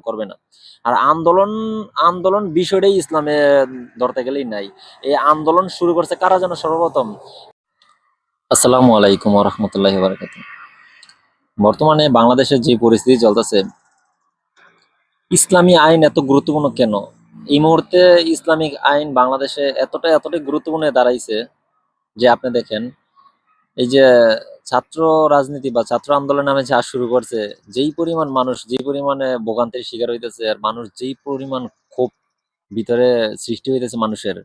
করবে না। আর আন্দোলন আন্দোলন বিষয়টাই ইসলামে ধরতে গেলেই নাই। এই আন্দোলন শুরু করছে কারা যেন সর্বপ্রথম? আসসালামু আলাইকুম ওয়া রাহমাতুল্লাহি ওয়া বারাকাতুহু। বর্তমানে বাংলাদেশের যে পরিস্থিতি চলতেছে, ইসলামী আইন এত গুরুত্বপূর্ণ কেন? এই মুহূর্তে ইসলামিক আইন বাংলাদেশে এতটাই গুরুত্বপূর্ণ হয়ে দাঁড়াইছে যে আপনি দেখেন, এই যে ছাত্র রাজনীতি বা ছাত্র আন্দোলন নামে যা শুরু করছে, যেই পরিমাণ মানুষ যেই পরিমাণে ভোগান্তির শিকার হইতেছে, আর মানুষ যেই পরিমাণ ক্ষোভ ভিতরে সৃষ্টি হইতেছে মানুষের,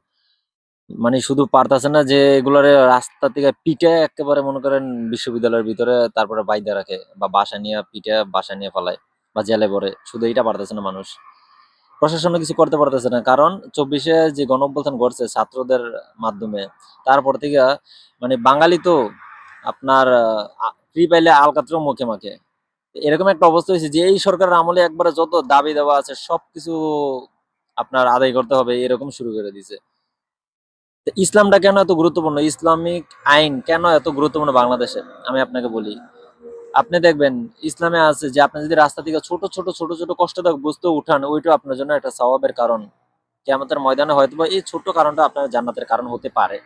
মানে শুধু পারতাছে না যে এগুলারে রাস্তা থেকে পিটে একেবারে মনে করেন বিশ্ববিদ্যালয়ের ভিতরে তারপরে বাইন্দা রাখে, বা বাসা নিয়ে পিটে বাসা নিয়ে ফেলায়, বা জেলে পড়ে, শুধু এইটা পারতেছে না মানুষ। প্রশাসনও কিছু করতে পারতেছে না, কারণ ২৪-এ যে গণঅভ্যুত্থান ঘটছে ছাত্রদের মাধ্যমে, তারপর থেকে মানে বাঙালি তো আপনার ফ্রি পাইলে আলকাতরাও মুখে মাখে। এরকম একটা অবস্থা হয়েছে যে এই সরকারের আমলে একবারে যত দাবি দেওয়া আছে সবকিছু আপনার আদায় করতে হবে, এরকম শুরু করে দিছে। তো ইসলামটা কেন এত গুরুত্বপূর্ণ, ইসলামিক আইন কেন এত গুরুত্বপূর্ণ বাংলাদেশে, আমি আপনাকে বলি। আপনি দেখবেন ইসলামে আছে যে আপনি যদি রাস্তা থেকে ছোট ছোট কষ্টদায়ক বস্তু উঠান, ওইটাও আপনার জন্য একটা সওয়াবের কারণ। কিয়ামতের ময়দানে হয়তো বা এই ছোট্ট কারণটা আপনার জান্নাতের কারণ হতে পারে।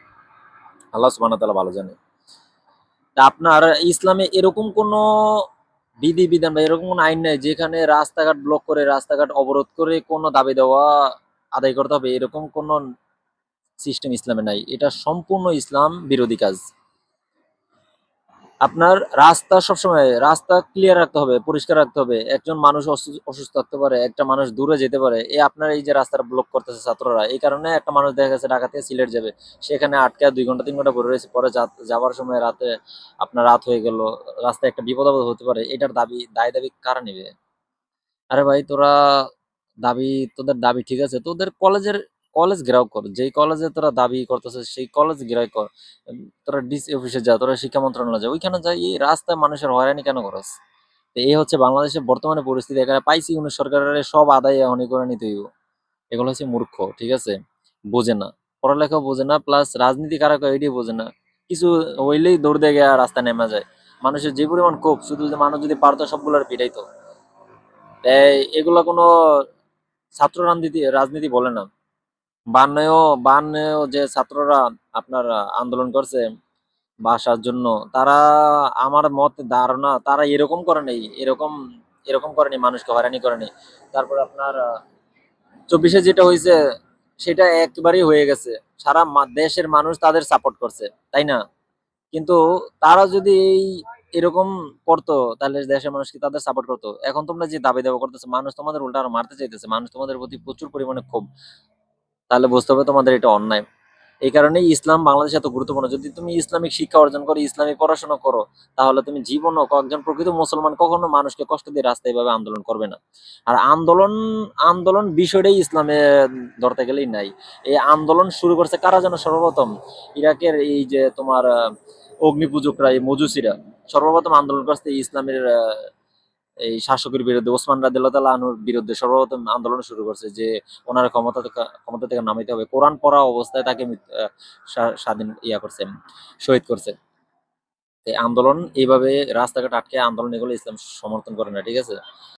আল্লাহ সুবহানাহু ওয়া তাআলা ভালো জানে। তা আপনার ইসলামে এরকম কোনো বিধি-বিধান বা এরকম কোনো আইন নাই যেখানে রাস্তাঘাট ব্লক করে, রাস্তাঘাট অবরোধ করে কোনো দাবি দেওয়া আদায় করতে হবে, এরকম কোনো সিস্টেম ইসলামে নাই। এটা সম্পূর্ণ ইসলাম বিরোধী কাজ। আপনার রাস্তা সবসময় রাস্তা ক্লিয়ার রাখতে হবে, পরিষ্কার রাখতে হবে। একজন মানুষ অসুস্থ থাকতে পারে, একটা মানুষ দূরে যেতে পারে। আপনার এই যে রাস্তাটা ব্লক করতেছে ছাত্ররা, এই কারণে একটা মানুষ দেখা গেছে ঢাকা থেকে সিলেট যাবে। সেখানে আটকা ২ ঘন্টা ৩ ঘন্টা পড়ে রয়েছে। পরে যাওয়ার সময় রাতে আপনার রাত হয়ে গেল। রাস্তায় একটা বিপদ-আপদ হতে পারে। এটার দায়-দাবি কারা নিবে? আরে ভাই তোরা তোদের দাবি ঠিক আছে। তোদের কলেজ ঘেরাও কর। যেই কলেজে তোরা দাবি করতেছিস সেই কলেজ ঘেরাও কর। তোরা ডিসি অফিসে যা, তোরা শিক্ষা মন্ত্রণালয়ে যা। ওইখানে যাই এই রাস্তায় মানুষের হয়রানি কেন করস? তো এই হচ্ছে বাংলাদেশের বর্তমানে পরিস্থিতি। এখানে পাইছি ইউনূস সরকারের সব আদায় এখনই করে নিতে হইব। এগুলো হচ্ছে মূর্খ, ঠিক আছে? বোঝে না। পড়ালেখাও বোঝে না, প্লাস রাজনীতি কারা করে এটাই বোঝে না। কিছু হইলেই দৌড় দিয়ে গিয়া রাস্তায় নেমে যায়। মানুষের যে পরিমাণ ক্ষোভ, শুধু যে মানুষ যদি পারতো সবগুলার পিটাইতো। এগুলা কোনো ছাত্র রাজনীতি রাজনীতি বলে না। ৫২-৫২ যে ছাত্ররা আপনার আন্দোলন করছে ভাষার জন্য, তারা আমার ধারণা তারা এরকম করে নাই, এরকম করেনি, মানুষকে হয়রানি করেনি। তারপর আপনার ২৪-এ যেটা হয়েছে সেটা একবারেই হয়ে গেছে। সারা দেশের মানুষ তাদের সাপোর্ট করছে, তাই না? কিন্তু তারা যদি এরকম করতো তাহলে দেশের মানুষ কি তাদের সাপোর্ট করতো? এখন তোমরা যে দাবি দাবা করতেছো, মানুষ তোমাদের উল্টা আরো মারতে চাইতেছে, মানুষ তোমাদের প্রতি প্রচুর পরিমাণে ক্ষোভ। তাহলে বুঝতে হবে তোমাদের এটা অন্যায়। এই কারণেই ইসলাম বাংলাদেশে এত গুরুত্বপূর্ণ। যদি তুমি ইসলামিক শিক্ষা অর্জন করো, ইসলামিক পড়াশোনা করো, তাহলে তুমি জীবনও একজন প্রকৃত মুসলমান কখনো মানুষকে কষ্ট দিয়ে রাস্তায় এভাবে আন্দোলন করবে না। আর আন্দোলন বিষয়টাই ইসলামে ধরতে গেলেই নাই। এই আন্দোলন শুরু করছে কারা যেন সর্বপ্রথম? ইরাকের এই যে তোমার অগ্নি পূজকরা, এই মজুসিরা সর্বপ্রথম আন্দোলন করছে ইসলামের এই শাসকের বিরুদ্ধে, ওসমান রাদিয়াল্লাহু তাআলা আনহুর বিরুদ্ধে সর্বপ্রথম আন্দোলন শুরু করছে যে ওনার ক্ষমতা থেকে নামাইতে হবে। কোরআন পড়া অবস্থায় তাকে স্বাধীন করছে, শহীদ করছে। এই আন্দোলন এইভাবে রাস্তাঘাট আটকে আন্দোলন, এগুলো ইসলাম সমর্থন করে না, ঠিক আছে?